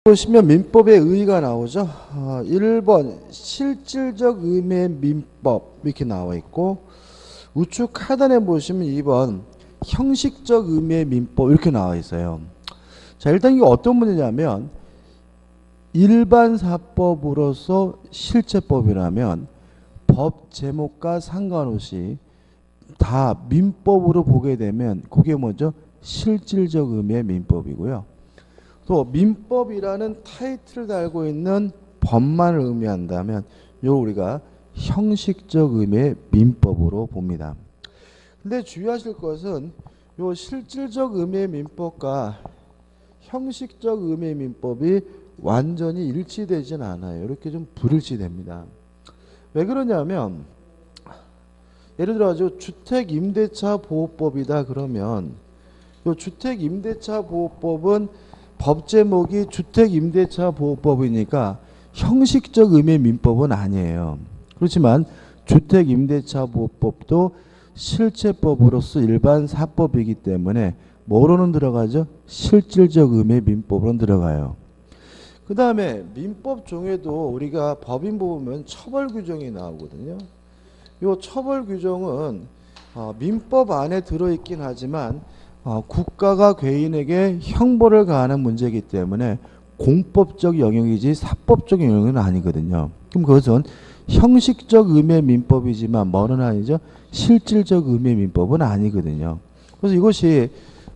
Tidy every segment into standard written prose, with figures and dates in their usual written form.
보시면 민법의 의의가 나오죠. 1번 실질적 의미의 민법 이렇게 나와 있고, 우측 하단에 보시면 2번 형식적 의미의 민법 이렇게 나와 있어요. 자, 일단 이게 어떤 문제냐면 일반 사법으로서 실체법이라면 법 제목과 상관없이 다 민법으로 보게 되면 그게 뭐죠? 실질적 의미의 민법이고요. 또 민법이라는 타이틀을 달고 있는 법만을 의미한다면 이걸 우리가 형식적 의미의 민법으로 봅니다. 근데 주의하실 것은 요 실질적 의미의 민법과 형식적 의미의 민법이 완전히 일치되진 않아요. 이렇게 좀 불일치됩니다. 왜 그러냐면 예를 들어 주택임대차 보호법이다 그러면 요 주택임대차 보호법은 법 제목이 주택임대차 보호법이니까 형식적 의미의 민법은 아니에요. 그렇지만 주택임대차 보호법도 실체법으로서 일반 사법이기 때문에 뭐로는 들어가죠? 실질적 의미의 민법으로는 들어가요. 그 다음에 민법 중에도 우리가 법인 보면 처벌 규정이 나오거든요. 이 처벌 규정은 민법 안에 들어있긴 하지만 국가가 괴인에게 형벌을 가하는 문제이기 때문에 공법적 영역이지 사법적 영역은 아니거든요. 그럼 그것은 형식적 의미의 민법이지만 뭐는 아니죠? 실질적 의미의 민법은 아니거든요. 그래서 이것이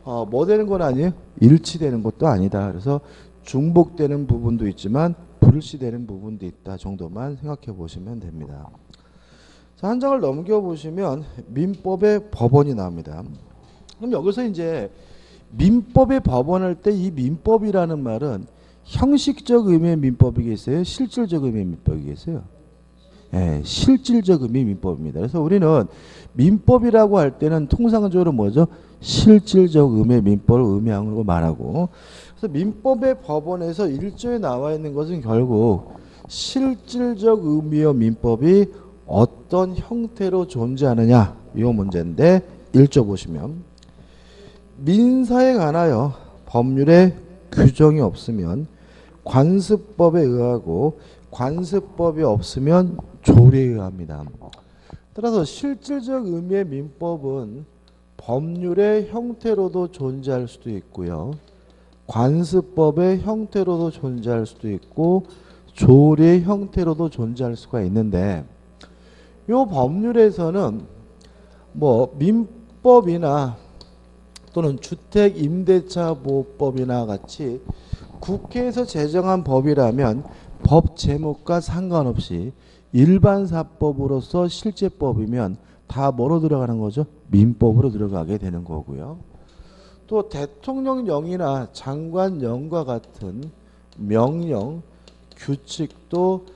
뭐 되는 건 아니에요? 일치되는 것도 아니다. 그래서 중복되는 부분도 있지만 불일치되는 부분도 있다 정도만 생각해 보시면 됩니다. 자, 한 장을 넘겨보시면 민법의 법원이 나옵니다. 그럼 여기서 이제 민법의 법원 할 때 이 민법이라는 말은 형식적 의미의 민법이겠어요? 실질적 의미의 민법이겠어요? 예, 실질적 의미의 민법입니다. 그래서 우리는 민법이라고 할 때는 통상적으로 뭐죠? 실질적 의미의 민법을 의미하는 걸 말하고, 그래서 민법의 법원에서 1조에 나와 있는 것은 결국 실질적 의미의 민법이 어떤 형태로 존재하느냐 이 문제인데 1조 보시면 민사에 관하여 법률에 규정이 없으면 관습법에 의하고 관습법이 없으면 조례에 의합니다. 따라서 실질적 의미의 민법은 법률의 형태로도 존재할 수도 있고요. 관습법의 형태로도 존재할 수도 있고 조례의 형태로도 존재할 수가 있는데 이 법률에서는 뭐 민법이나 또는 주택임대차 보호법이나 같이 국회에서 제정한 법이라면 법 제목과 상관없이 일반 사법으로서 실제법이면 다 뭐로 들어가는 거죠? 민법으로 들어가게 되는 거고요. 또 대통령령이나 장관령과 같은 명령, 규칙도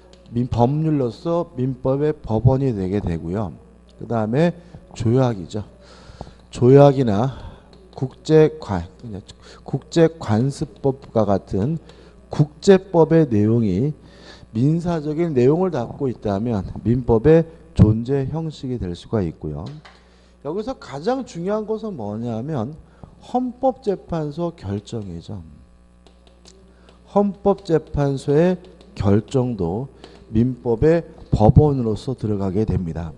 법률로서 민법의 법원이 되게 되고요. 그 다음에 조약이죠. 조약이나 국제관습법과 같은 국제법의 내용이 민사적인 내용을 담고 있다면 민법의 존재 형식이 될 수가 있고요. 여기서 가장 중요한 것은 뭐냐면 헌법재판소 결정이죠. 헌법재판소의 결정도 민법의 법원으로서 들어가게 됩니다.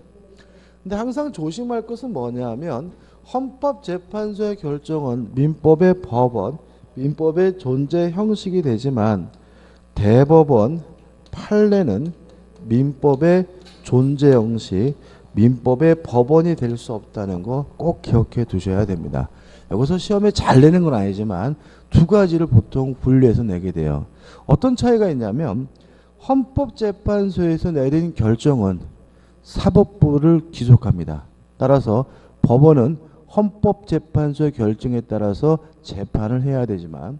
근데 항상 조심할 것은 뭐냐면 헌법재판소의 결정은 민법의 법원, 민법의 존재 형식이 되지만 대법원 판례는 민법의 존재 형식, 민법의 법원이 될 수 없다는 거 꼭 기억해 두셔야 됩니다. 여기서 시험에 잘 내는 건 아니지만 두 가지를 보통 분리해서 내게 돼요. 어떤 차이가 있냐면 헌법재판소에서 내린 결정은 사법부를 기속합니다. 따라서 법원은 헌법재판소의 결정에 따라서 재판을 해야 되지만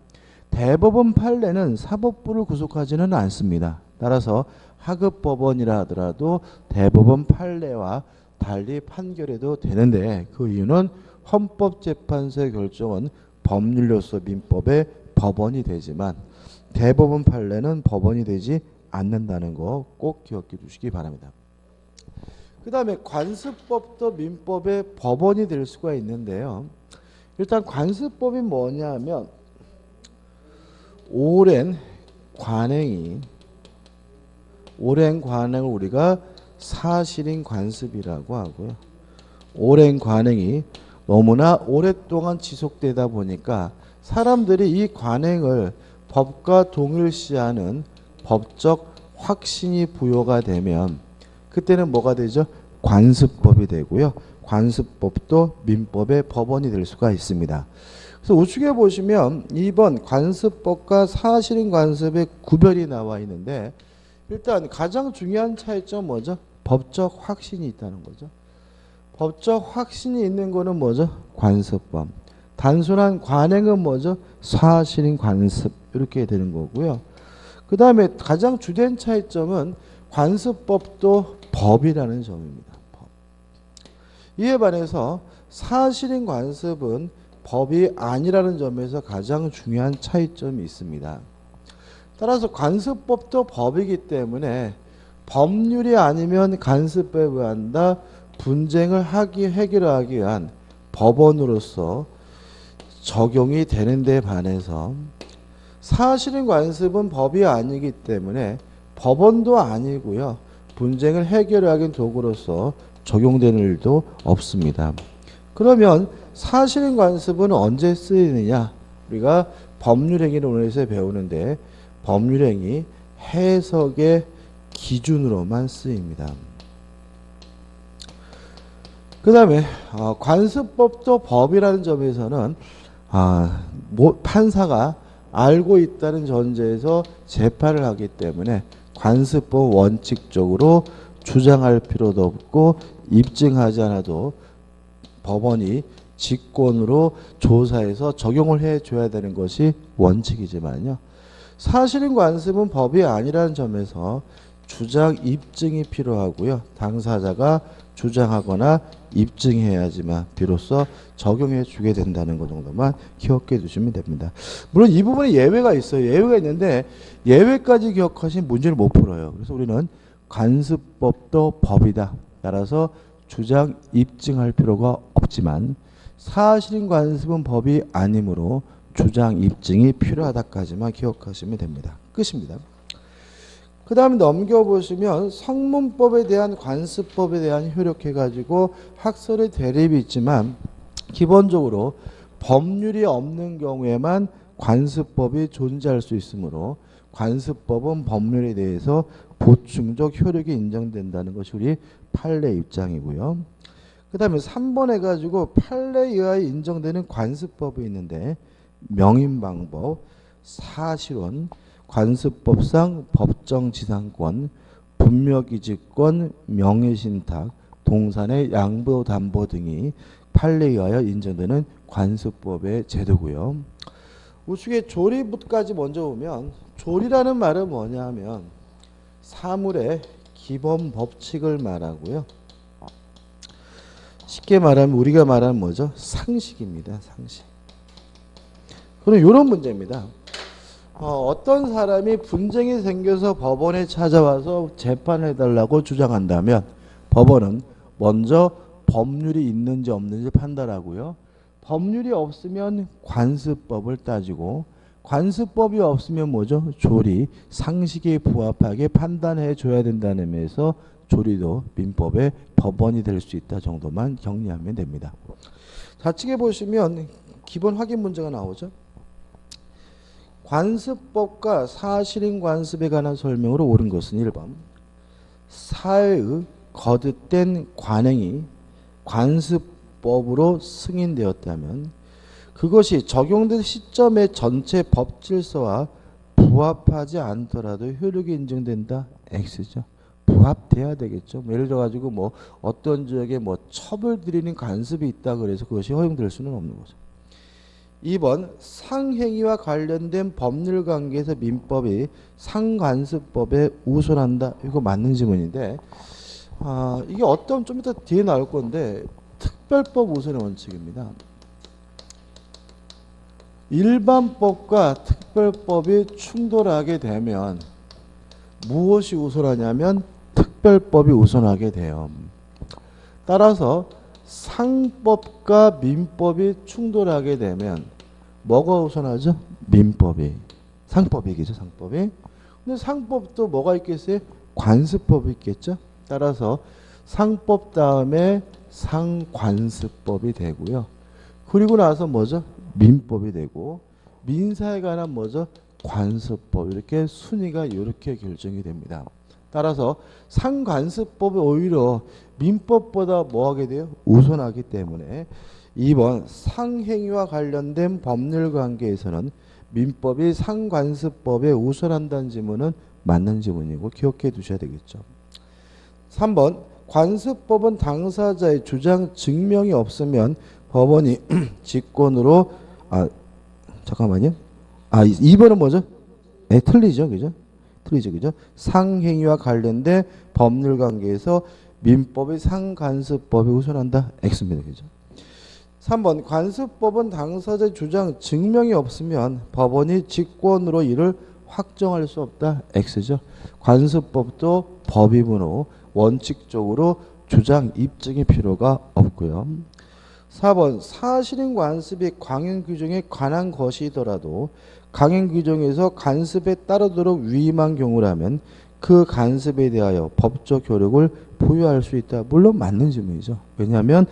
대법원 판례는 사법부를 구속하지는 않습니다. 따라서 하급 법원이라 하더라도 대법원 판례와 달리 판결해도 되는데 그 이유는 헌법재판소의 결정은 법률로서 민법의 법원이 되지만 대법원 판례는 법원이 되지 않는다는 거 꼭 기억해 두시기 바랍니다. 그 다음에 관습법도 민법의 법원이 될 수가 있는데요. 일단 관습법이 뭐냐 하면 오랜 관행이 오랜 관행을 우리가 사실인 관습이라고 하고요. 오랜 관행이 너무나 오랫동안 지속되다 보니까 사람들이 이 관행을 법과 동일시하는 법적 확신이 부여가 되면 그때는 뭐가 되죠? 관습법이 되고요. 관습법도 민법의 법원이 될 수가 있습니다. 그래서 우측에 보시면 2번 관습법과 사실인 관습의 구별이 나와 있는데 일단 가장 중요한 차이점 뭐죠? 법적 확신이 있다는 거죠. 법적 확신이 있는 거는 뭐죠? 관습법. 단순한 관행은 뭐죠? 사실인 관습 이렇게 되는 거고요. 그 다음에 가장 주된 차이점은 관습법도 법이라는 점입니다. 법. 이에 반해서 사실인 관습은 법이 아니라는 점에서 가장 중요한 차이점이 있습니다. 따라서 관습법도 법이기 때문에 법률이 아니면 관습법에 의한다 분쟁을 해결하기 위한 법원으로서 적용이 되는 데 반해서 사실인 관습은 법이 아니기 때문에 법원도 아니고요. 분쟁을 해결하기 도구로서 적용되는 일도 없습니다. 그러면 사실인 관습은 언제 쓰이느냐? 우리가 법률행위론에서 배우는데 법률행위 해석의 기준으로만 쓰입니다. 그 다음에 관습법도 법이라는 점에서는 판사가 알고 있다는 전제에서 재판을 하기 때문에 관습법 원칙적으로 주장할 필요도 없고 입증하지 않아도 법원이 직권으로 조사해서 적용을 해줘야 되는 것이 원칙이지만요. 사실인 관습은 법이 아니라는 점에서 주장 입증이 필요하고요. 당사자가 주장하거나 입증해야지만 비로소 적용해 주게 된다는 것 정도만 기억해 두시면 됩니다. 물론 이 부분에 예외가 있어요. 예외가 있는데 예외까지 기억하시면 문제를 못 풀어요. 그래서 우리는 관습법도 법이다. 따라서 주장 입증할 필요가 없지만 사실인 관습은 법이 아니므로 주장 입증이 필요하다까지만 기억하시면 됩니다. 끝입니다. 그 다음에 넘겨보시면 성문법에 대한 관습법에 대한 효력해가지고 학설의 대립이 있지만 기본적으로 법률이 없는 경우에만 관습법이 존재할 수 있으므로 관습법은 법률에 대해서 보충적 효력이 인정된다는 것이 우리 판례 입장이고요. 그 다음에 3번 해가지고 판례에 의하여 인정되는 관습법이 있는데 명인방법, 사실원, 관습법상 법정지상권, 분묘기지권, 명예신탁, 동산의 양보담보 등이 판례에 의하여 인정되는 관습법의 제도고요. 우측에 조리부까지 먼저 보면 조리라는 말은 뭐냐면 사물의 기본 법칙을 말하고요. 쉽게 말하면 우리가 말하는 뭐죠? 상식입니다. 상식. 그럼 이런 문제입니다. 어떤 사람이 분쟁이 생겨서 법원에 찾아와서 재판해달라고 주장한다면 법원은 먼저 법률이 있는지 없는지 판단하고요. 법률이 없으면 관습법을 따지고 관습법이 없으면 뭐죠? 조리, 상식에 부합하게 판단해 줘야 된다는 의미에서 조리도 민법의 법원이 될 수 있다 정도만 정리하면 됩니다. 좌측에 보시면 기본 확인 문제가 나오죠. 관습법과 사실인 관습에 관한 설명으로 옳은 것은 1번 사회의 거듭된 관행이 관습법으로 승인되었다면 그것이 적용된 시점의 전체 법질서와 부합하지 않더라도 효력이 인정된다. X죠. 부합돼야 되겠죠. 예를 들어 가지고 어떤 지역에 첩을 들이는 관습이 있다 그래서 그것이 허용될 수는 없는 거죠. 2번 상행위와 관련된 법률 관계에서 민법이 상관습법에 우선한다. 이거 맞는 지문인데 이게 좀 이따 뒤에 나올 건데 특별법 우선의 원칙입니다. 일반법과 특별법이 충돌하게 되면 무엇이 우선하냐면 특별법이 우선하게 돼요. 따라서 상법과 민법이 충돌하게 되면 뭐가 우선하죠? 민법이. 상법이겠죠. 상법이. 근데 상법도 뭐가 있겠어요? 관습법이 있겠죠. 따라서 상법 다음에 상관습법이 되고요. 그리고 나서 뭐죠? 민법이 되고 민사에 관한 뭐죠? 관습법. 이렇게 순위가 이렇게 결정이 됩니다. 따라서 상관습법이 오히려 민법보다 뭐하게 돼요? 우선하기 때문에 2번 상행위와 관련된 법률 관계에서는 민법이 상관습법에 우선한다는 지문은 맞는 지문이고 기억해 두셔야 되겠죠. 3번 관습법은 당사자의 주장 증명이 없으면 법원이 직권으로 잠깐만요. 2번은 뭐죠? 네, 틀리죠. 그죠? 틀리죠. 그죠? 상행위와 관련된 법률 관계에서 민법의 상관습법에 우선한다. X입니다. 그죠? 3번 관습법은 당사자의 주장 증명이 없으면 법원이 직권으로 이를 확정할 수 없다. X죠. 관습법도 법이므로 원칙적으로 주장 입증의 필요가 없고요. 4번 사실인 관습이 강행 규정에 관한 것이더라도 강행 규정에서 간습에 따르도록 위임한 경우라면 그 간습에 대하여 법적 효력을 부여할 수 있다. 물론 맞는 질문이죠. 왜냐하면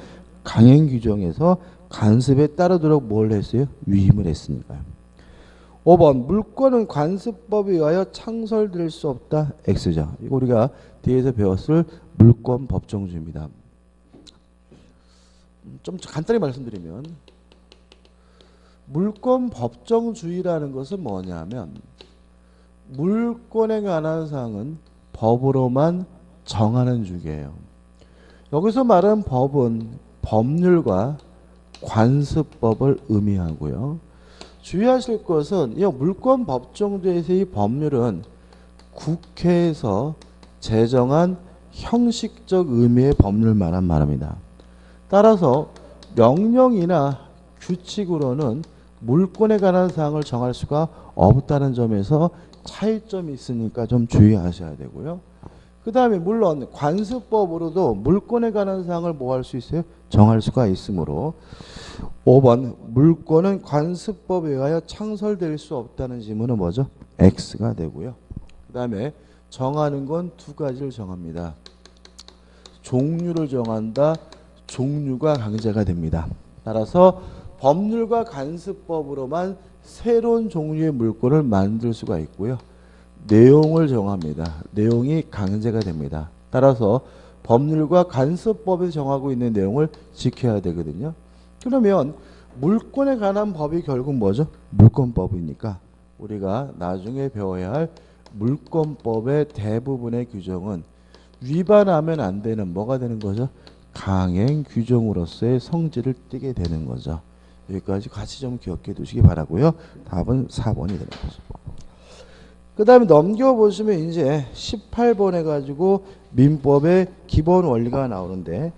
강행 규정에서 간습에 따르도록 뭘 했어요? 위임을 했으니까요. 5번 물권은 관습법에 의하여 창설될 수 없다. X죠. 이거 우리가 뒤에서 배웠을 물권 법정주의입니다. 좀 간단히 말씀드리면 물권 법정주의라는 것은 뭐냐면 물권에 관한 사항은 법으로만 정하는 주의예요. 여기서 말하는 법은 법률과 관습법을 의미하고요. 주의하실 것은 이 물권 법정주의에서의 법률은 국회에서 제정한 형식적 의미의 법률만한 말입니다. 따라서 명령이나 규칙으로는 물권에 관한 사항을 정할 수가 없다는 점에서 차이점이 있으니까 좀 주의하셔야 되고요. 그 다음에 물론 관습법으로도 물권에 관한 사항을 뭐 할 수 있어요? 정할 수가 있으므로 5번 물권은 관습법에 의하여 창설될 수 없다는 지문은 뭐죠? X가 되고요. 그 다음에 정하는 건 두 가지를 정합니다. 종류를 정한다. 종류가 강제가 됩니다. 따라서 법률과 관습법으로만 새로운 종류의 물권을 만들 수가 있고요. 내용을 정합니다. 내용이 강제가 됩니다. 따라서 법률과 관습법에 정하고 있는 내용을 지켜야 되거든요. 그러면 물권에 관한 법이 결국 뭐죠? 물권법이니까 우리가 나중에 배워야 할 물권법의 대부분의 규정은 위반하면 안 되는 뭐가 되는 거죠? 강행 규정으로서의 성질을 띠게 되는 거죠. 여기까지 같이 좀 기억해 두시기 바라고요. 답은 4번이 되는 거죠. 그 다음에 넘겨보시면 이제 18번 해가지고 민법의 기본 원리가 나오는데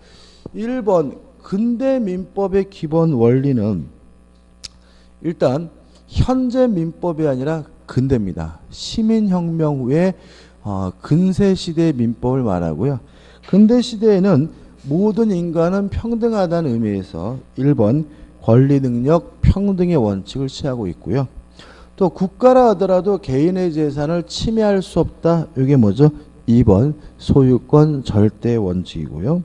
1번 근대 민법의 기본 원리는 일단 현재 민법이 아니라 근대입니다. 시민혁명 후에 근세시대의 민법을 말하고요. 근대시대에는 모든 인간은 평등하다는 의미에서 1번 권리 능력 평등의 원칙을 취하고 있고요. 또 국가라 하더라도 개인의 재산을 침해할 수 없다. 이게 뭐죠? 2번 소유권 절대 원칙이고요.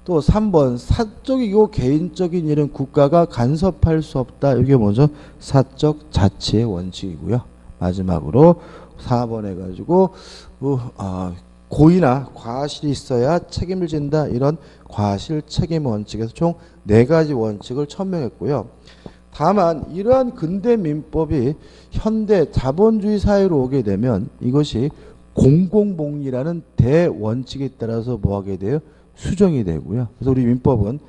또 3번 사적이고 개인적인 일은 국가가 간섭할 수 없다. 이게 뭐죠? 사적 자치의 원칙이고요. 마지막으로 4번 해가지고 고의나 과실이 있어야 책임을 진다. 이런 과실 책임 원칙에서 총 4가지 원칙을 천명했고요. 다만 이러한 근대 민법이 현대 자본주의 사회로 오게 되면 이것이 공공복리라는 대원칙에 따라서 뭐하게 돼요? 수정이 되고요. 그래서 우리 민법은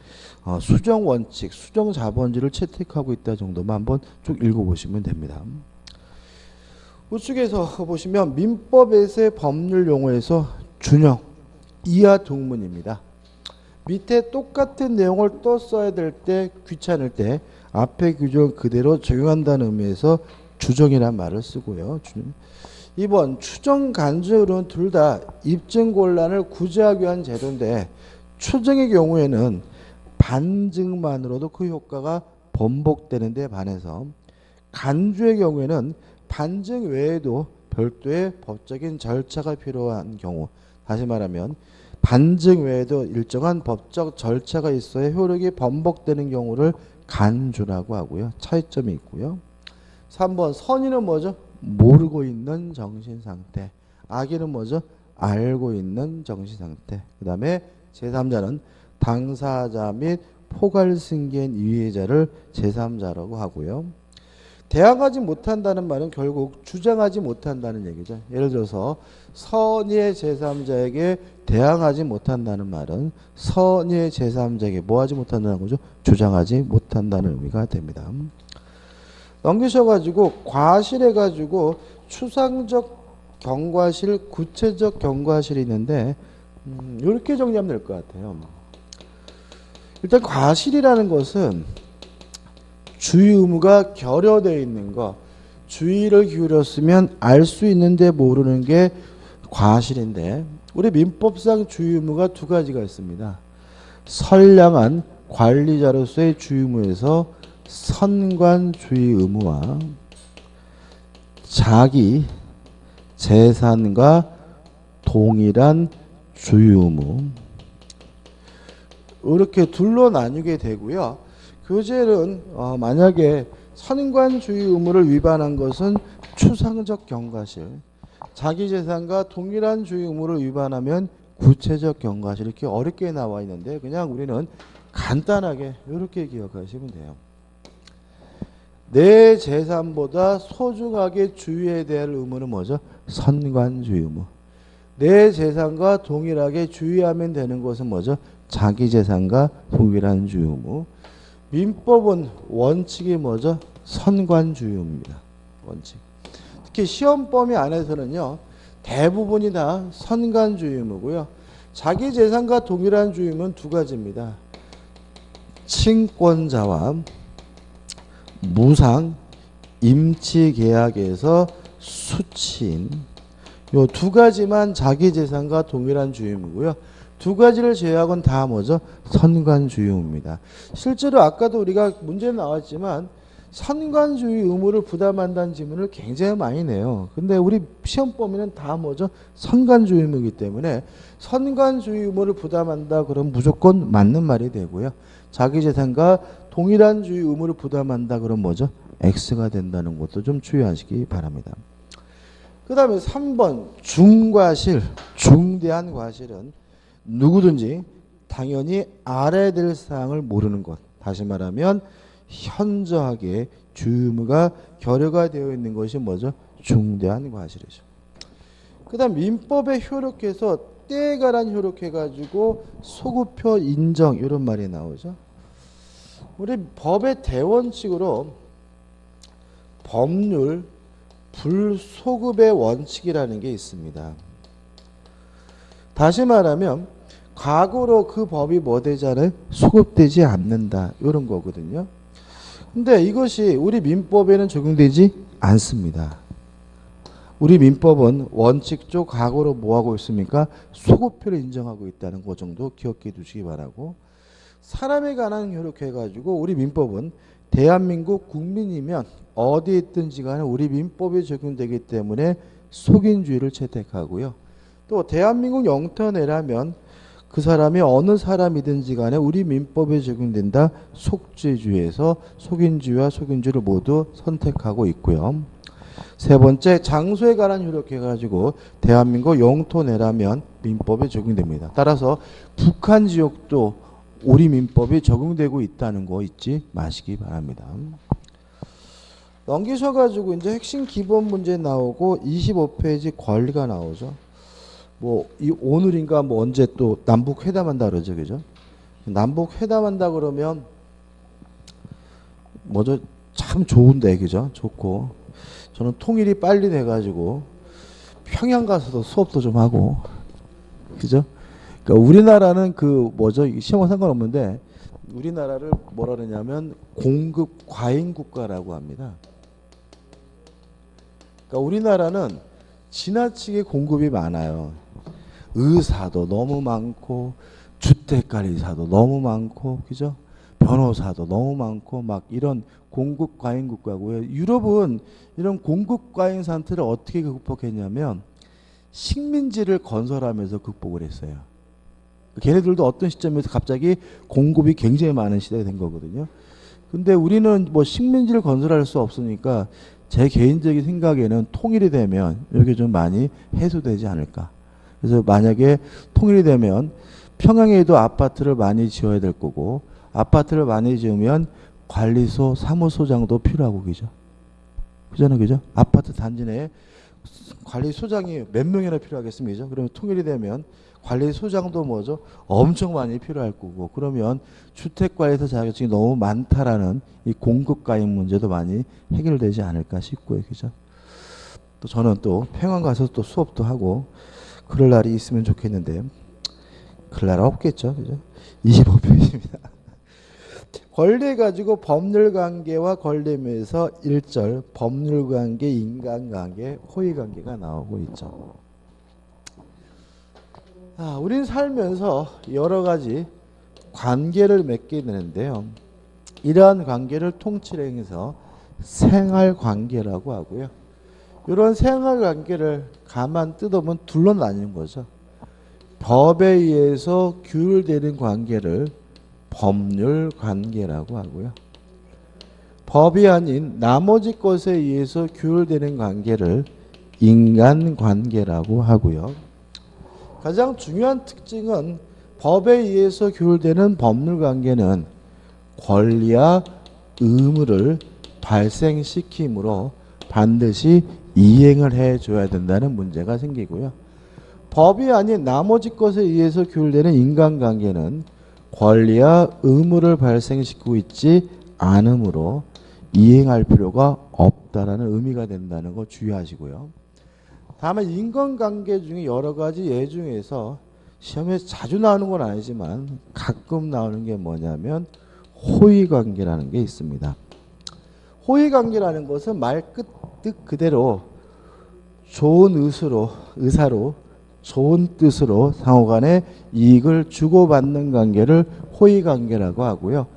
수정 원칙, 수정 자본주의를 채택하고 있다 정도만 한번 쭉 읽어보시면 됩니다. 우측에서 보시면 민법에서의 법률 용어에서 준용, 이하 동문입니다. 밑에 똑같은 내용을 또 써야 될 때 귀찮을 때 앞에 규정을 그대로 적용한다는 의미에서 주정이라는 말을 쓰고요. 2번 추정 간주는 둘 다 입증 곤란을 구제하기 위한 제도인데 추정의 경우에는 반증만으로도 그 효과가 번복되는 데 반해서 간주의 경우에는 반증 외에도 별도의 법적인 절차가 필요한 경우, 다시 말하면 반증 외에도 일정한 법적 절차가 있어야 효력이 번복되는 경우를 간주라고 하고요. 차이점이 있고요. 3번 선의는 뭐죠? 모르고 있는 정신상태. 악의는 뭐죠? 알고 있는 정신상태. 그 다음에 제3자는 당사자 및 포괄승계인 이해자를 제3자라고 하고요. 대항하지 못한다는 말은 결국 주장하지 못한다는 얘기죠. 예를 들어서 선의의 제3자에게 대항하지 못한다는 말은 선의의 제3자에게 뭐 하지 못한다는 거죠? 주장하지 못한다는 의미가 됩니다. 넘기셔가지고 과실해가지고 추상적 경과실, 구체적 경과실이 있는데 이렇게 정리하면 될 것 같아요. 일단 과실이라는 것은 주의 의무가 결여되어 있는 것, 주의를 기울였으면 알 수 있는데 모르는 게 과실인데 우리 민법상 주의 의무가 두 가지가 있습니다. 선량한 관리자로서의 주의 의무에서 선관 주의 의무와 자기 재산과 동일한 주의 의무, 이렇게 둘로 나뉘게 되고요. 교재는 만약에 선관주의 의무를 위반한 것은 추상적 경과실, 자기 재산과 동일한 주의 의무를 위반하면 구체적 경과실, 이렇게 어렵게 나와 있는데 그냥 우리는 간단하게 이렇게 기억하시면 돼요. 내 재산보다 소중하게 주의해야 될 의무는 뭐죠? 선관주의 의무. 내 재산과 동일하게 주의하면 되는 것은 뭐죠? 자기 재산과 동일한 주의 의무. 민법은 원칙이 뭐죠? 선관주의 의무입니다. 원칙. 특히 시험 범위 안에서는요, 대부분이 다 선관주의 의무고요. 자기 재산과 동일한 주의 의무는 두 가지입니다. 친권자와 무상 임치 계약에서 수취인, 요 두 가지만 자기 재산과 동일한 주의 의무고요. 두 가지를 제외하고는 다 뭐죠? 선관주의 의무입니다. 실제로 아까도 우리가 문제 나왔지만 선관주의 의무를 부담한다는 질문을 굉장히 많이 내요. 근데 우리 시험 범위는 다 뭐죠? 선관주의 의무이기 때문에 선관주의 의무를 부담한다 그러면 무조건 맞는 말이 되고요. 자기 재산과 동일한 주의 의무를 부담한다 그러면 뭐죠? X가 된다는 것도 좀 주의하시기 바랍니다. 그 다음에 3번 중과실, 중대한 과실은 누구든지 당연히 알아야 될 사항을 모르는 것. 다시 말하면 현저하게 주의 의무가 결여가 되어 있는 것이 뭐죠? 중대한 과실이죠. 그 다음 민법에 효력해서 때에 관한 효력해가지고 소급표 인정 이런 말이 나오죠. 우리 법의 대원칙으로 법률 불소급의 원칙이라는 게 있습니다. 다시 말하면 과거로 그 법이 뭐 되잖아요? 소급되지 않는다 이런 거거든요. 근데 이것이 우리 민법에는 적용되지 않습니다. 우리 민법은 원칙적 과거로 뭐하고 있습니까? 소급표를 인정하고 있다는 것 정도 기억해 두시기 바라고, 사람에 관한 효력해가지고 우리 민법은 대한민국 국민이면 어디에 있든지 간에 우리 민법이 적용되기 때문에 속인주의를 채택하고요. 또 대한민국 영토 내라면 그 사람이 어느 사람이든지 간에 우리 민법에 적용된다 속죄주의에서 속인주의와 속인주의를 모두 선택하고 있고요. 세 번째, 장소에 관한 효력해가지고 대한민국 영토 내라면 민법에 적용됩니다. 따라서 북한 지역도 우리 민법이 적용되고 있다는 거 잊지 마시기 바랍니다. 넘기셔가지고 이제 핵심 기본 문제 나오고 25페이지 권리가 나오죠. 뭐 이 오늘인가 뭐 언제 또 남북 회담한다 그러죠, 그죠? 남북 회담한다 그러면 뭐죠? 참 좋은데, 그죠? 좋고 저는 통일이 빨리 돼가지고 평양 가서도 수업도 좀 하고, 그죠? 그러니까 우리나라는 그 뭐죠? 시험과 상관없는데 우리나라를 뭐라 그러냐면 공급 과잉 국가라고 합니다. 그러니까 우리나라는 지나치게 공급이 많아요. 의사도 너무 많고 주택관리사도 너무 많고, 그죠? 변호사도 너무 많고 막 이런 공급 과잉 국가고요. 유럽은 이런 공급 과잉 상태를 어떻게 극복했냐면 식민지를 건설하면서 극복을 했어요. 걔네들도 어떤 시점에서 갑자기 공급이 굉장히 많은 시대가 된 거거든요. 근데 우리는 뭐 식민지를 건설할 수 없으니까 제 개인적인 생각에는 통일이 되면 이게 좀 많이 해소되지 않을까. 그래서 만약에 통일이 되면 평양에도 아파트를 많이 지어야 될 거고 아파트를 많이 지으면 관리소, 사무소장도 필요하고 그죠. 그잖아요, 그죠? 아파트 단지 내에 관리소장이 몇 명이나 필요하겠습니까? 그러면 통일이 되면 관리소장도 뭐죠? 엄청 많이 필요할 거고 그러면 주택과에서 자격증이 너무 많다라는 이 공급과잉 문제도 많이 해결되지 않을까 싶고요, 그죠? 또 저는 또 평양 가서 또 수업도 하고 그럴 날이 있으면 좋겠는데 그럴 날 없겠죠, 그죠? 25페이지입니다. 권리 가지고 법률관계와 권리면서 1절 법률관계, 인간관계, 호의관계가 나오고 있죠. 우린 살면서 여러 가지 관계를 맺게 되는데요. 이러한 관계를 통칭해서 생활관계라고 하고요. 이런 생활관계를 가만 뜯어보면 둘로 나뉘는 거죠. 법에 의해서 규율되는 관계를 법률관계라고 하고요. 법이 아닌 나머지 것에 의해서 규율되는 관계를 인간관계라고 하고요. 가장 중요한 특징은 법에 의해서 규율되는 법률관계는 권리와 의무를 발생시키므로 반드시 이행을 해줘야 된다는 문제가 생기고요. 법이 아닌 나머지 것에 의해서 규율되는 인간관계는 권리와 의무를 발생시키고 있지 않으므로 이행할 필요가 없다라는 의미가 된다는 거 주의하시고요. 다만 인간관계 중에 여러 가지 예 중에서 시험에 자주 나오는 건 아니지만 가끔 나오는 게 뭐냐면 호의관계라는 게 있습니다. 호의관계라는 것은 말 뜻 그대로 좋은 의사로 좋은 뜻으로 상호간에 이익을 주고받는 관계를 호의관계라고 하고요.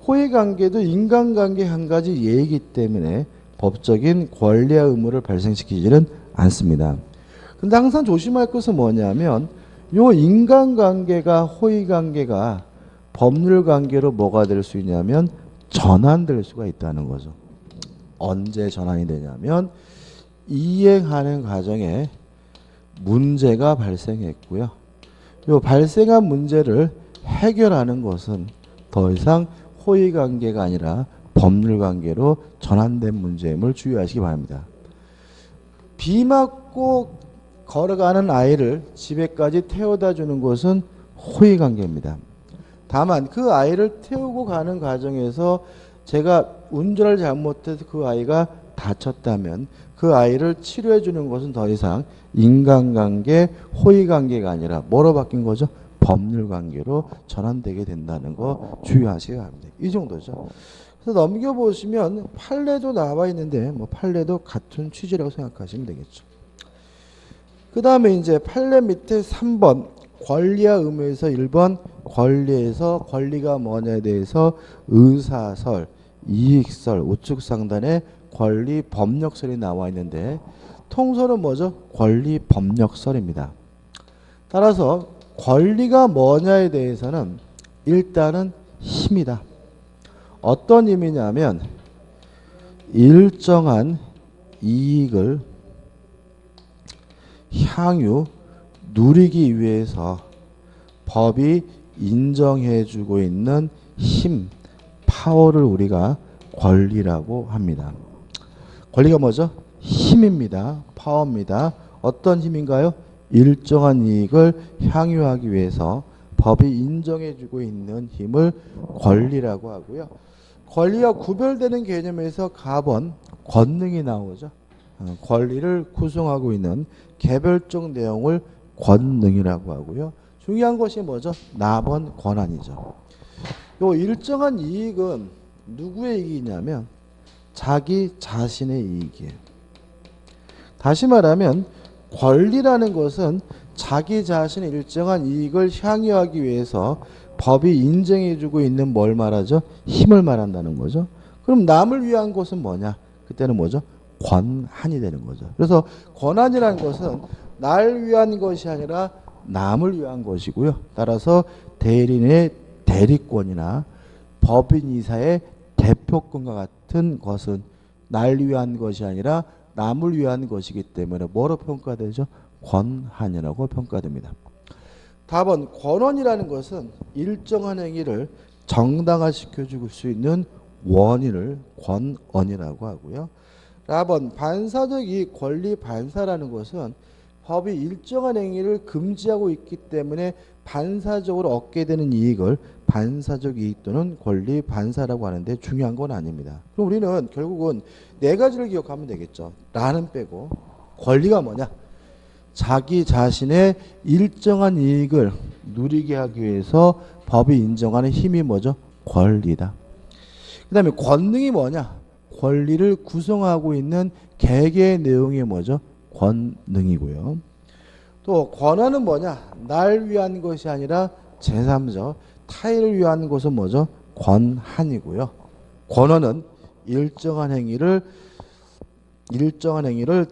호의관계도 인간관계 한 가지 예이기 때문에 법적인 권리와 의무를 발생시키지는 않습니다. 근데 항상 조심할 것은 뭐냐면 요 인간관계가 호의관계가 법률관계로 뭐가 될 수 있냐면 전환될 수가 있다는 거죠. 언제 전환이 되냐면 이행하는 과정에 문제가 발생했고요. 이 발생한 문제를 해결하는 것은 더 이상 호의관계가 아니라 법률관계로 전환된 문제임을 주의하시기 바랍니다. 비 맞고 걸어가는 아이를 집에까지 태워다 주는 것은 호의관계입니다. 다만 그 아이를 태우고 가는 과정에서 제가 운전을 잘못해서 그 아이가 다쳤다면 그 아이를 치료해 주는 것은 더 이상 인간관계, 호의관계가 아니라 뭐로 바뀐 거죠? 법률관계로 전환되게 된다는 거 주의하셔야 합니다. 이 정도죠. 그래서 넘겨보시면 판례도 나와 있는데 뭐 판례도 같은 취지라고 생각하시면 되겠죠. 그 다음에 이제 판례 밑에 3번 권리와 의무에서 1번 권리에서 권리가 뭐냐에 대해서 의사설, 이익설, 우측상단에 권리 법력설이 나와 있는데 통설은 뭐죠? 권리 법력설입니다. 따라서 권리가 뭐냐에 대해서는 일단은 힘이다. 어떤 힘이냐면 일정한 이익을 향유 누리기 위해서 법이 인정해주고 있는 힘, 파워를 우리가 권리라고 합니다. 권리가 뭐죠? 힘입니다. 파워입니다. 어떤 힘인가요? 일정한 이익을 향유하기 위해서 법이 인정해주고 있는 힘을 권리라고 하고요. 권리와 구별되는 개념에서 가번, 권능이 나오죠. 권리를 구성하고 있는 개별적 내용을 권능이라고 하고요. 중요한 것이 뭐죠? 나번, 권한이죠. 요 일정한 이익은 누구의 이익이냐면 자기 자신의 이익이에요. 다시 말하면 권리라는 것은 자기 자신의 일정한 이익을 향유하기 위해서 법이 인정해주고 있는 뭘 말하죠? 힘을 말한다는 거죠. 그럼 남을 위한 것은 뭐냐? 그때는 뭐죠? 권한이 되는 거죠. 그래서 권한이라는 것은 날 위한 것이 아니라 남을 위한 것이고요. 따라서 대리인의 대리권이나 법인 이사의 대표권과 같은 것은 날 위한 것이 아니라 남을 위한 것이기 때문에 뭐로 평가되죠? 권한이라고 평가됩니다. 답은 권한이라는 것은 일정한 행위를 정당화시켜 줄 수 있는 원인을 권한이라고 하고요. 답은 반사적 이익 권리 반사라는 것은 법이 일정한 행위를 금지하고 있기 때문에 반사적으로 얻게 되는 이익을 반사적 이익 또는 권리 반사라고 하는데 중요한 건 아닙니다. 그럼 우리는 결국은 네 가지를 기억하면 되겠죠. 나는 빼고 권리가 뭐냐? 자기 자신의 일정한 이익을 누리게 하기 위해서 법이 인정하는 힘이 뭐죠? 권리다. 그 다음에 권능이 뭐냐? 권리를 구성하고 있는 개개의 내용이 뭐죠? 권능이고요. 또 권한은 뭐냐? 날 위한 것이 아니라 제3적 타인을 위한 것은 뭐죠? 권한이고요. 권한은 일정한 행위를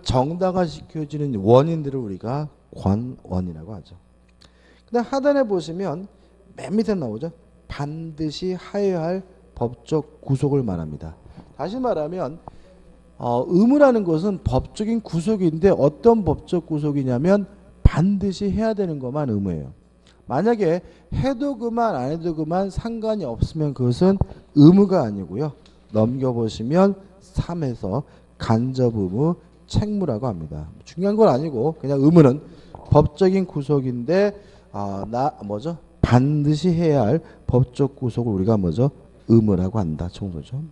정당화시켜주는 원인들을 우리가 권한이라고 하죠. 그다음 하단에 보시면 맨 밑에 나오죠. 반드시 하여야 할 법적 구속을 말합니다. 다시 말하면 의무라는 것은 법적인 구속인데 어떤 법적 구속이냐면 반드시 해야 되는 것만 의무예요. 만약에 해도 그만 안 해도 그만 상관이 없으면 그것은 의무가 아니고요. 넘겨보시면 3에서 간접 의무, 책무라고 합니다. 중요한 건 아니고 그냥 의무는 법적인 구속인데 반드시 해야 할 법적 구속을 우리가 의무라고 한다. 정도죠.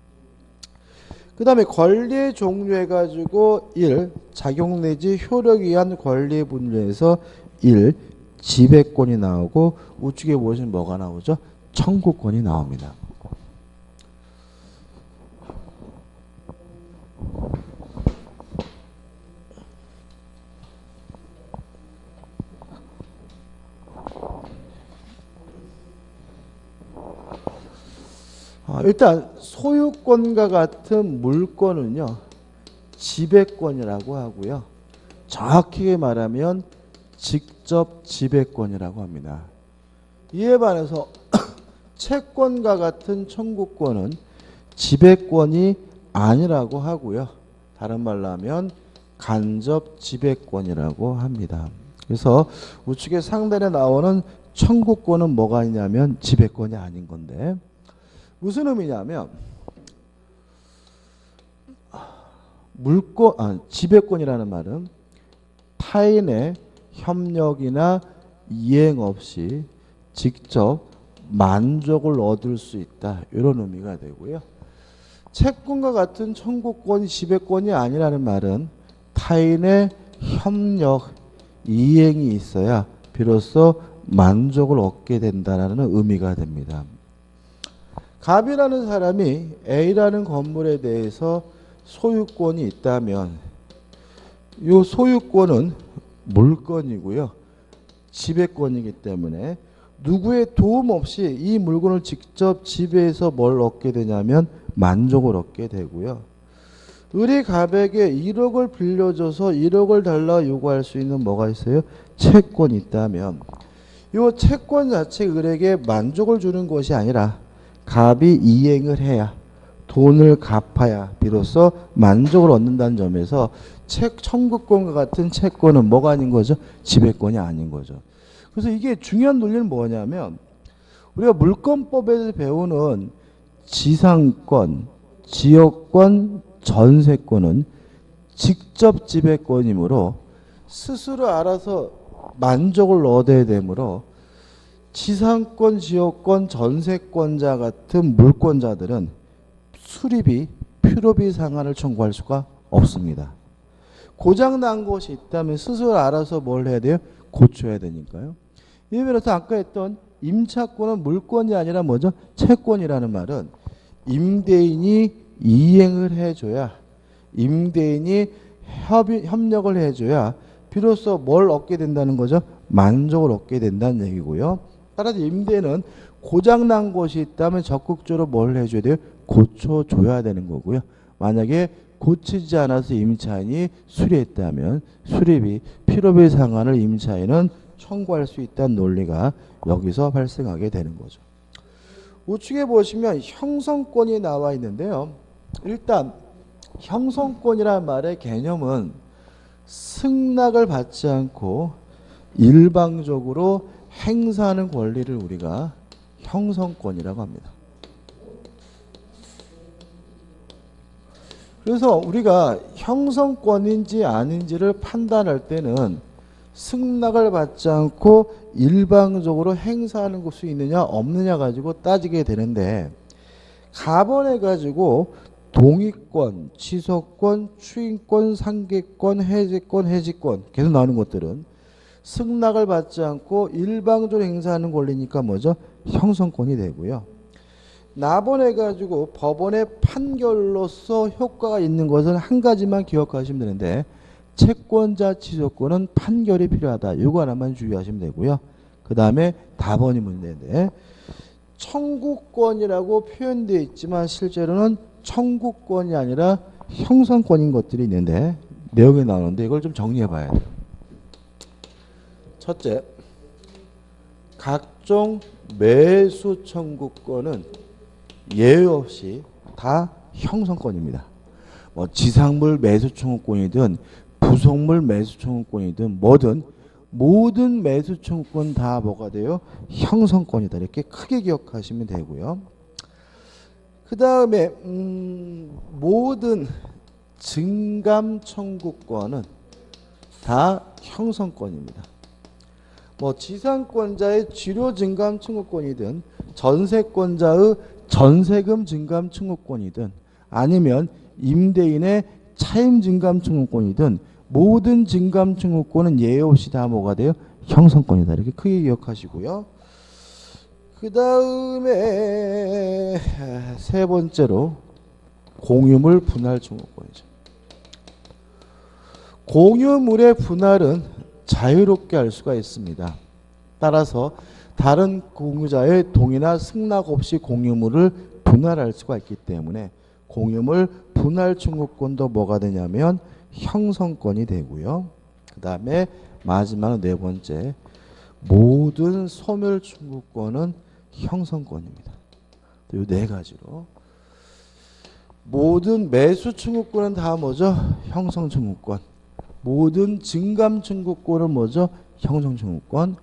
그 다음에 권리의 종류해가지고 1. 작용 내지 효력에 의한 권리의 분류에서 1. 지배권이 나오고 우측에 보시면 뭐가 나오죠? 청구권이 나옵니다. 일단 소유권과 같은 물권은요. 지배권이라고 하고요. 정확하게 말하면 직접 지배권이라고 합니다. 이에 반해서 채권과 같은 청구권은 지배권이 아니라고 하고요. 다른 말로 하면 간접 지배권이라고 합니다. 그래서 우측에 상단에 나오는 청구권은 뭐가 있냐면 지배권이 아닌 건데 무슨 의미냐면 지배권이라는 말은 타인의 협력이나 이행 없이 직접 만족을 얻을 수 있다. 이런 의미가 되고요. 채권과 같은 청구권이 지배권이 아니라는 말은 타인의 협력, 이행이 있어야 비로소 만족을 얻게 된다는 의미가 됩니다. 갑이라는 사람이 A라는 건물에 대해서 소유권이 있다면 이 소유권은 물건이고요. 지배권이기 때문에 누구의 도움 없이 이 물건을 직접 지배해서 뭘 얻게 되냐면 만족을 얻게 되고요. 을이 갑에게 1억을 빌려줘서 1억을 달라 요구할 수 있는 뭐가 있어요? 채권이 있다면 이 채권 자체가 을에게 만족을 주는 것이 아니라 갑이 이행을 해야 돈을 갚아야 비로소 만족을 얻는다는 점에서 청구권과 같은 채권은 뭐가 아닌 거죠? 지배권이 아닌 거죠. 그래서 이게 중요한 논리는 뭐냐면 우리가 물권법에서 배우는 지상권, 지역권, 전세권은 직접 지배권이므로 스스로 알아서 만족을 얻어야 되므로 지상권, 지역권, 전세권자 같은 물권자들은 수리비, 필요비 상한을 청구할 수가 없습니다. 고장난 것이 있다면 스스로 알아서 뭘 해야 돼요? 고쳐야 되니까요. 이에 비해서 아까 했던 임차권은 물권이 아니라 뭐죠? 채권이라는 말은 임대인이 이행을 해줘야 임대인이 협력을 해줘야 비로소 뭘 얻게 된다는 거죠? 만족을 얻게 된다는 얘기고요. 따라서 임대인은 고장난 것이 있다면 적극적으로 뭘 해줘야 돼요? 고쳐줘야 되는 거고요. 만약에 고치지 않아서 임차인이 수리했다면 수리비, 필요비 상한을 임차인은 청구할 수 있다는 논리가 여기서 발생하게 되는 거죠. 우측에 보시면 형성권이 나와 있는데요. 일단 형성권이라는 말의 개념은 승낙을 받지 않고 일방적으로 행사하는 권리를 우리가 형성권이라고 합니다. 그래서 우리가 형성권인지 아닌지를 판단할 때는 승낙을 받지 않고 일방적으로 행사하는 것이 있느냐 없느냐 가지고 따지게 되는데, 가번해 가지고 동의권, 취소권, 추인권, 상계권, 해제권, 해지권 계속 나오는 것들은 승낙을 받지 않고 일방적으로 행사하는 권리니까 뭐죠? 형성권이 되고요. 나번해 가지고 법원의 판결로서 효과가 있는 것은 한 가지만 기억하시면 되는데, 채권자 취소권은 판결이 필요하다. 이거 하나만 주의하시면 되고요. 그 다음에 다번이 문제인데, 청구권이라고 표현되어 있지만 실제로는 청구권이 아니라 형성권인 것들이 있는데 내용이 나오는데 이걸 좀 정리해 봐야 돼요. 첫째, 각종 매수 청구권은 예외 없이 다 형성권입니다. 뭐 지상물 매수 청구권이든 부속물 매수 청구권이든 뭐든 모든 매수 청구권 다 뭐가 돼요? 형성권이다. 이렇게 크게 기억하시면 되고요. 그 다음에 모든 증감 청구권은 다 형성권입니다. 뭐 지상권자의 지료 증감 청구권이든 전세권자의 전세금 증감 청구권이든 아니면 임대인의 차임 증감 청구권이든 모든 증감 청구권은 예외 없이 다 뭐가 돼요? 형성권이다. 이렇게 크게 기억하시고요. 그 다음에 세 번째로 공유물 분할 청구권이죠. 공유물의 분할은 자유롭게 할 수가 있습니다. 따라서 다른 공유자의 동의나 승낙 없이 공유물을 분할할 수가 있기 때문에 공유물 분할 청구권도 뭐가 되냐면 형성권이 되고요. 그 다음에 마지막 네 번째, 모든 소멸 청구권은 형성권입니다. 이 네 가지로 모든 매수 청구권은 다 뭐죠? 형성 청구권. 모든 증감 청구권은 뭐죠? 형성 청구권.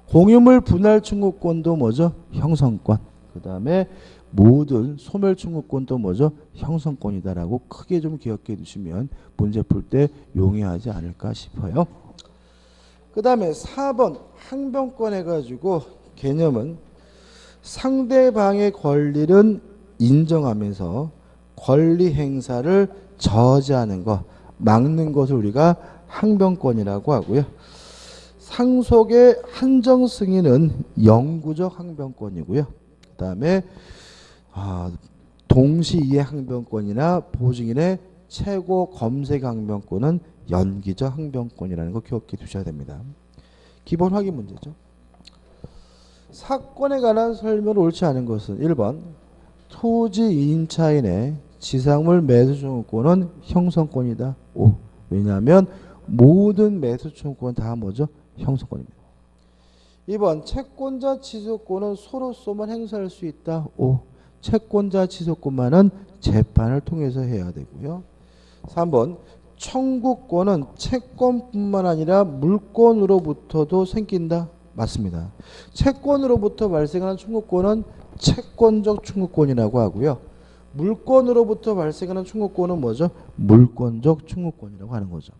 공유물 분할 청구권도 뭐죠? 형성권. 그 다음에 모든 소멸 청구권도 뭐죠? 형성권이다라고 크게 좀 기억해 두시면 문제 풀 때 용이하지 않을까 싶어요. 그 다음에 4번 항변권 해가지고 개념은 상대방의 권리는 인정하면서 권리 행사를 저지하는 것, 막는 것을 우리가 항변권이라고 하고요. 상속의 한정 승인은 영구적 항변권이고요. 그 다음에 동시이해 항변권이나 보증인의 최고 검색 항변권은 연기적 항변권이라는 거 기억해 두셔야 됩니다. 기본 확인 문제죠. 사건에 관한 설명을 옳지 않은 것은 1번 토지 임차인의 지상물 매수 청구권은 형성권이다. 5. 왜냐하면 모든 매수 청구권 다 뭐죠? 형성권입니다. 2번 채권자 취소권은 소로서만 행사할 수 있다. 5. 채권자 취소권만은 재판을 통해서 해야 되고요. 3번 청구권은 채권뿐만 아니라 물권으로부터도 생긴다. 맞습니다. 채권으로부터 발생하는 청구권은 채권적 청구권이라고 하고요. 물권으로부터 발생하는 청구권은 뭐죠? 물권적 청구권이라고 하는 거죠.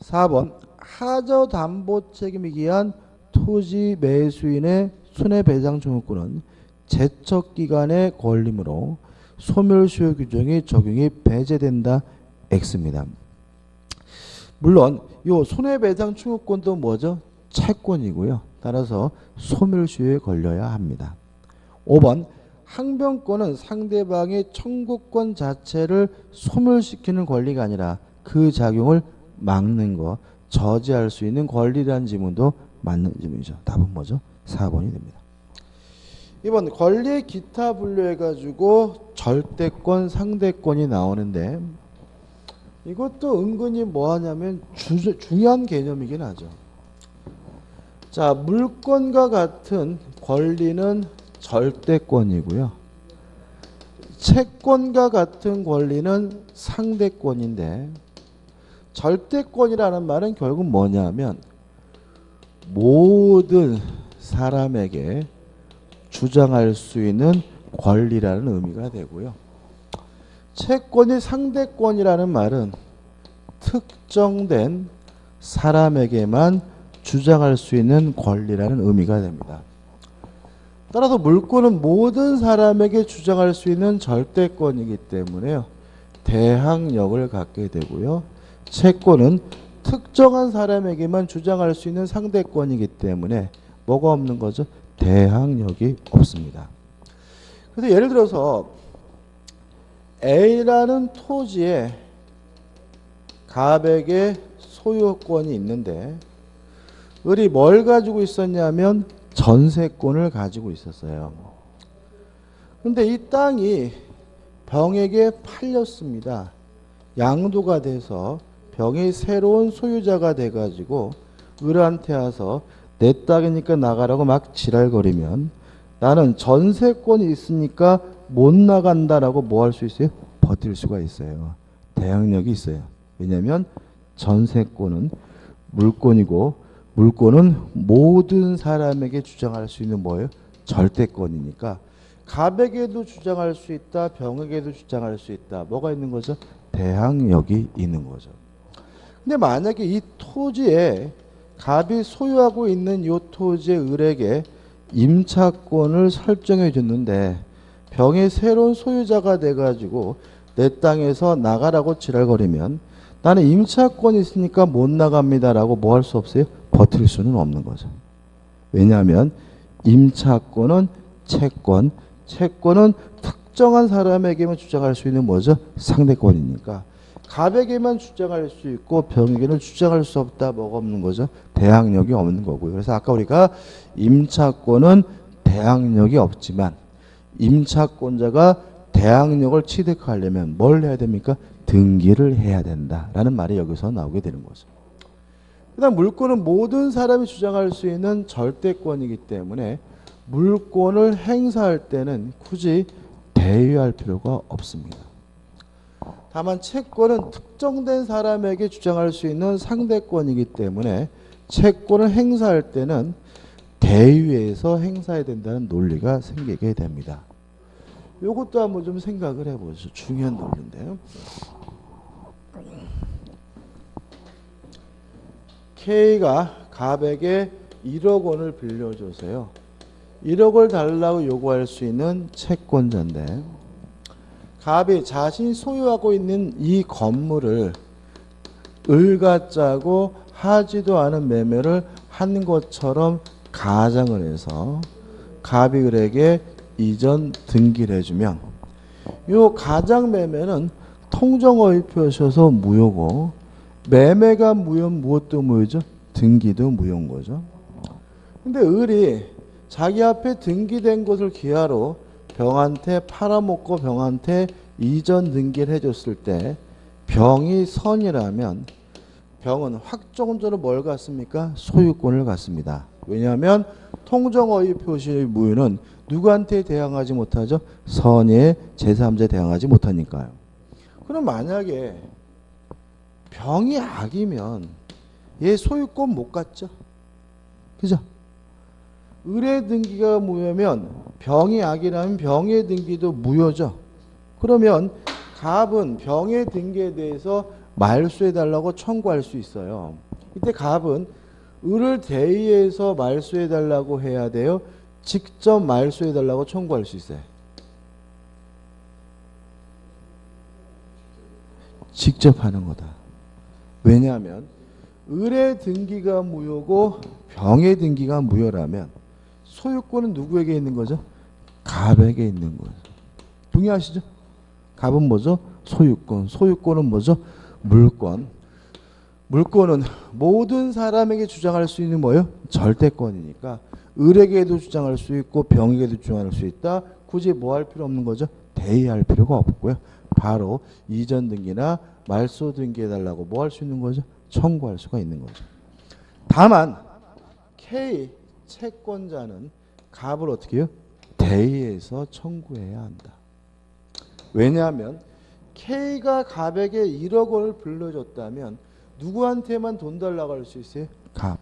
4번 하저 담보 책임에 기한 토지 매수인의 손해배상 청구권은 제척기간의 권리므로 소멸시효 규정이 적용이 배제된다. X입니다. 물론 이 손해배상 청구권도 뭐죠? 채권이고요. 따라서 소멸시효에 걸려야 합니다. 5번 항변권은 상대방의 청구권 자체를 소멸시키는 권리가 아니라 그 작용을 막는 것, 저지할 수 있는 권리라는 지문도 맞는 지문이죠. 답은 뭐죠? 4번이 됩니다. 2번 권리의 기타 분류해가지고 절대권, 상대권이 나오는데 이것도 은근히 뭐하냐면 중요한 개념이긴 하죠. 자, 물권과 같은 권리는 절대권이고요. 채권과 같은 권리는 상대권인데 절대권이라는 말은 결국 뭐냐면 모든 사람에게 주장할 수 있는 권리라는 의미가 되고요. 채권이 상대권이라는 말은 특정된 사람에게만 주장할 수 있는 권리라는 의미가 됩니다. 따라서 물권은 모든 사람에게 주장할 수 있는 절대권이기 때문에요. 대항력을 갖게 되고요. 채권은 특정한 사람에게만 주장할 수 있는 상대권이기 때문에 뭐가 없는 거죠? 대항력이 없습니다. 그래서 예를 들어서 A라는 토지에 갑에게 소유권이 있는데 을이 뭘 가지고 있었냐면 전세권을 가지고 있었어요. 근데 이 땅이 병에게 팔렸습니다. 양도가 돼서 병이 새로운 소유자가 돼가지고 을한테 와서 내 땅이니까 나가라고 막 지랄거리면 나는 전세권이 있으니까 못 나간다라고 뭐 할 수 있어요? 버틸 수가 있어요. 대항력이 있어요. 왜냐하면 전세권은 물권이고 물권은 모든 사람에게 주장할 수 있는 뭐예요? 절대권이니까 갑에게도 주장할 수 있다. 병에게도 주장할 수 있다. 뭐가 있는 거죠? 대항력이 있는 거죠. 근데 만약에 이 토지에 갑이 소유하고 있는 이 토지의 을에게 임차권을 설정해 줬는데 병이 새로운 소유자가 돼가지고 내 땅에서 나가라고 지랄거리면 나는 임차권이 있으니까 못 나갑니다라고 뭐 할 수 없어요? 버틸 수는 없는 거죠. 왜냐하면 임차권은 채권, 채권은 특정한 사람에게만 주장할 수 있는 뭐죠? 상대권이니까 갑에게만 주장할 수 있고 병에게는 주장할 수 없다. 뭐가 없는 거죠? 대항력이 없는 거고요. 그래서 아까 우리가 임차권은 대항력이 없지만 임차권자가 대항력을 취득하려면 뭘 해야 됩니까? 등기를 해야 된다라는 말이 여기서 나오게 되는 거죠. 그다음 물권은 모든 사람이 주장할 수 있는 절대권이기 때문에 물권을 행사할 때는 굳이 대위할 필요가 없습니다. 다만 채권은 특정된 사람에게 주장할 수 있는 상대권이기 때문에 채권을 행사할 때는 대위에서 행사해야 된다는 논리가 생기게 됩니다. 이것도 한번 좀 생각을 해보죠. 중요한 논리인데요. K가 갑에게 1억 원을 빌려줘서요. 1억을 달라고 요구할 수 있는 채권자인데 갑이 자신이 소유하고 있는 이 건물을 을같자고 하지도 않은 매매를 한 것처럼 가정을 해서 갑이 을에게 이전 등기를 해주면 이 가장 매매는 통정어휘 표시여서 무효고 매매가 무효면 무엇도 무효죠? 등기도 무효인 거죠. 근데 을이 자기 앞에 등기된 것을 기하로 병한테 팔아먹고 병한테 이전 등기를 해줬을 때 병이 선이라면 병은 확정적으로 뭘 갖습니까? 소유권을 갖습니다. 왜냐하면 통정어휘 표시의 무효는 누구한테 대항하지 못하죠? 선의 제3자에 대항하지 못하니까요. 그럼 만약에 병이 악이면 얘 소유권 못 갖죠? 그죠? 을의 등기가 무효면 병이 악이라면 병의 등기도 무효죠. 그러면 갑은 병의 등기에 대해서 말소해달라고 청구할 수 있어요. 이때 갑은 을을 대의해서 말소해달라고 해야 돼요. 직접 말소해달라고 청구할 수 있어요. 직접 하는 거다. 왜냐하면 을의 등기가 무효고 병의 등기가 무효라면 소유권은 누구에게 있는 거죠? 갑에게 있는 거죠. 동의하시죠? 갑은 뭐죠? 소유권. 소유권은 뭐죠? 물권. 물권은 모든 사람에게 주장할 수 있는 뭐예요? 절대권이니까 을에게도 주장할 수 있고 병에게도 주장할 수 있다. 굳이 뭐 할 필요 없는 거죠? 대의할 필요가 없고요. 바로 이전 등기나 말소 등기해달라고 뭐 할 수 있는 거죠? 청구할 수가 있는 거죠. 다만 K 채권자는 갑을 어떻게 해요? 대의해서 청구해야 한다. 왜냐하면 K가 갑에게 1억 원을 빌려줬다면 누구한테만 돈 달라고 할 수 있어요? 갑.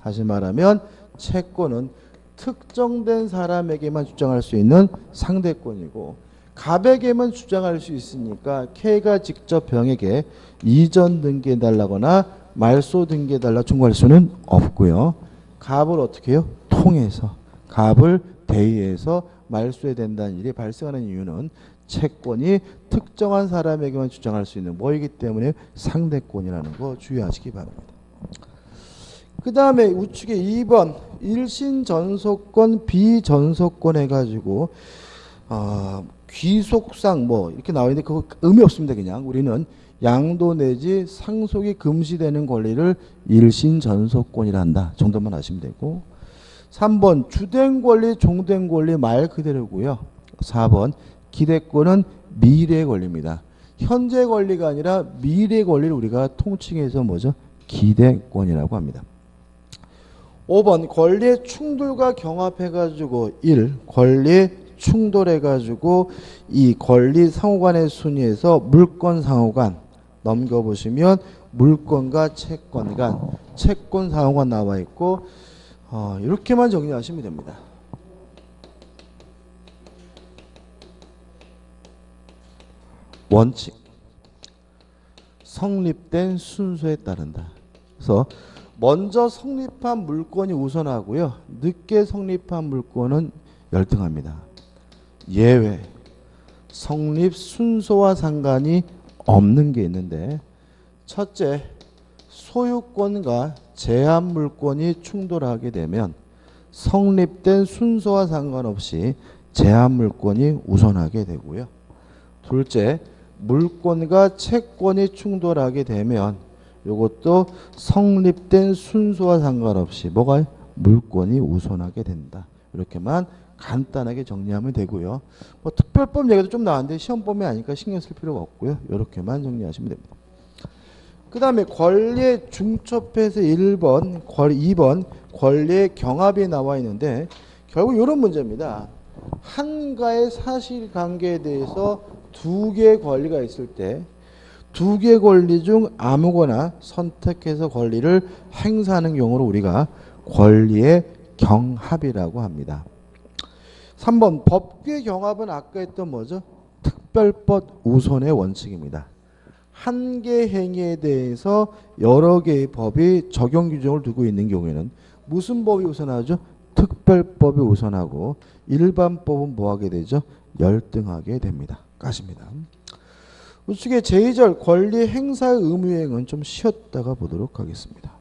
다시 말하면 채권은 특정된 사람에게만 주장할 수 있는 상대권이고 갑에게만 주장할 수 있으니까 K가 직접 병에게 이전 등기해달라거나 말소 등기해달라 청구할 수는 없고요. 갑을 어떻게 해요? 통해서 갑을 대의해서 말소해야 된다는 일이 발생하는 이유는 채권이 특정한 사람에게만 주장할 수 있는 뭐이기 때문에 상대권이라는 거 주의하시기 바랍니다. 그 다음에 우측에 2번 일신전속권 비전속권 해가지고 귀속상 뭐 이렇게 나와 있는데 그거 의미 없습니다. 그냥 우리는 양도 내지 상속이 금지되는 권리를 일신전속권이라 한다 정도만 아시면 되고 3번 주된 권리 종된 권리 말 그대로고요. 4번 기대권은 미래 권리입니다. 현재 권리가 아니라 미래 권리를 우리가 통칭해서 뭐죠? 기대권이라고 합니다. 5번 권리의 충돌과 경합해가지고 1. 권리의 충돌해가지고 이 권리 상호간의 순위에서 물권 상호간 넘겨보시면 물권과 채권 간 채권 상호간 나와 있고 이렇게만 정리하시면 됩니다. 원칙 성립된 순서에 따른다. 그래서 먼저 성립한 물권이 우선하고요. 늦게 성립한 물권은 열등합니다. 예외 성립 순서와 상관이 없는 게 있는데 첫째 소유권과 제한 물권이 충돌하게 되면 성립된 순서와 상관없이 제한 물권이 우선하게 되고요. 둘째 물권과 채권이 충돌하게 되면 이것도 성립된 순서와 상관없이 뭐가 물권이 우선하게 된다. 이렇게만 간단하게 정리하면 되고요. 뭐 특별법 얘기도 좀 나왔는데 시험범위 아니니까 신경 쓸 필요가 없고요. 이렇게만 정리하시면 됩니다. 그 다음에 권리의 중첩해서 1번, 2번 권리의 경합이 나와 있는데 결국 이런 문제입니다. 한가의 사실관계에 대해서 두 개의 권리가 있을 때 두 개의 권리 중 아무거나 선택해서 권리를 행사하는 경우를 우리가 권리의 경합이라고 합니다. 3번 법규의 경합은 아까 했던 뭐죠? 특별법 우선의 원칙입니다. 한 개 행위에 대해서 여러 개의 법이 적용 규정을 두고 있는 경우에는 무슨 법이 우선하죠? 특별법이 우선하고 일반법은 뭐하게 되죠? 열등하게 됩니다. 까십니다. 우측에 제2절 권리 행사의 의무행은 좀 쉬었다가 보도록 하겠습니다.